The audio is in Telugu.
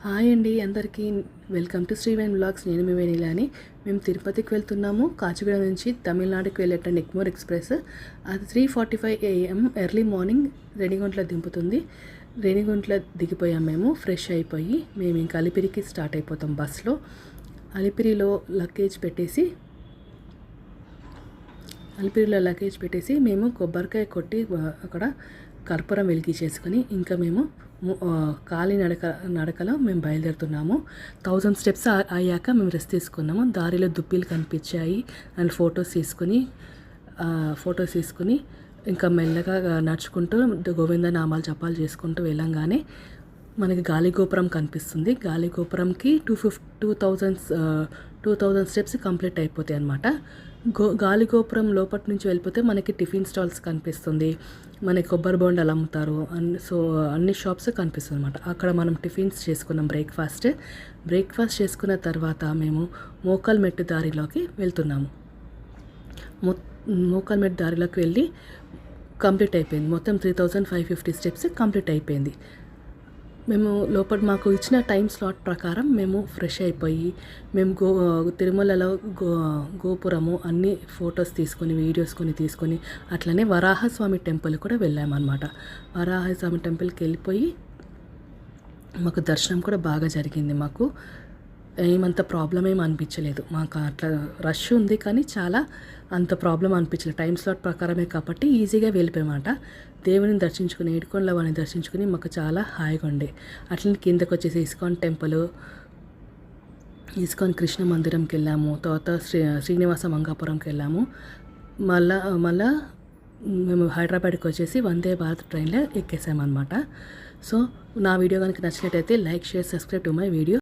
హాయ్ అండి అందరికీ వెల్కమ్ టు శ్రీవైన్ బ్లాగ్స్. నేను మీ వెనిలాని. మేము తిరుపతికి వెళ్తున్నాము. కాచిగూడ నుంచి తమిళనాడుకి వెళ్ళేట ఎగ్మోర్ ఎక్స్ప్రెస్. అది 3:45 AM ఎర్లీ మార్నింగ్ రేణిగుంటలో దింపుతుంది. రేణిగుంటలో దిగిపోయాం. మేము ఫ్రెష్ అయిపోయి మేము ఇంకా అలిపిరికి స్టార్ట్ అయిపోతాం బస్లో. అలిపిరిలో లగేజ్ పెట్టేసి మేము కొబ్బరికాయ కొట్టి అక్కడ కర్పూరం వెలిగించేసుకొని ఇంకా మేము నడకలో మేము బయలుదేరుతున్నాము. 1000 స్టెప్స్ అయ్యాక మేము రెస్ట్ తీసుకున్నాము. దారిలో దుప్పిలు కనిపించాయి అండ్ ఫొటోస్ తీసుకుని ఇంకా మెల్లగా నడుచుకుంటూ గోవింద నామాలు జపాలు చేసుకుంటూ వెళ్ళంగానే మనకి గాలిగోపురం కనిపిస్తుంది. గాలిగోపురంకి 2000 స్టెప్స్ కంప్లీట్ అయిపోతాయి అన్నమాట. గాలిగోపురం లోపటి నుంచి వెళ్ళిపోతే మనకి టిఫిన్ స్టాల్స్ కనిపిస్తుంది, మనకి కొబ్బరి బొండాలు అమ్ముతారు. అన్ని షాప్స్ కనిపిస్తుంది అన్నమాట. అక్కడ మనం టిఫిన్స్ చేసుకున్నాం. బ్రేక్ఫాస్ట్ చేసుకున్న తర్వాత మేము మోకాల్మెట్టు దారిలోకి వెళ్తున్నాము. మోకాల్మెట్టు దారిలోకి వెళ్ళి కంప్లీట్ అయిపోయింది. మొత్తం 3550 స్టెప్స్ కంప్లీట్ అయిపోయింది. మేము లోపల మాకు ఇచ్చిన టైం స్లాట్ ప్రకారం మేము ఫ్రెష్ అయిపోయి మేము తిరుమలలో గోపురము అన్ని ఫొటోస్ తీసుకొని అట్లనే వరాహస్వామి టెంపుల్ కూడా వెళ్ళామన్నమాట. వరాహస్వామి టెంపుల్కి వెళ్ళిపోయి మాకు దర్శనం కూడా బాగా జరిగింది. మాకు ఏమంత ప్రాబ్లం ఏమి అనిపించలేదు. మాకు అట్లా రష్ ఉంది కానీ చాలా అంత ప్రాబ్లం అనిపించలేదు. టైం స్లాట్ ప్రకారమే కాబట్టి ఈజీగా వెళ్ళిపోయామాట. దేవుని దర్శించుకుని ఏడుకొండల వారిని దర్శించుకుని మాకు చాలా హాయిగా ఉండే. అట్లనే కిందకు వచ్చేసి ఇస్కాన్ కృష్ణ మందిరంకి వెళ్ళాము. తర్వాత శ్రీనివాస మంగాపురంకి వెళ్ళాము. మళ్ళా మేము హైదరాబాద్కి వచ్చేసి వందే భారత్ ట్రైన్లో ఎక్కేసామన్నమాట. సో నా వీడియో కనుక నచ్చినట్టయితే like, share, subscribe to my video.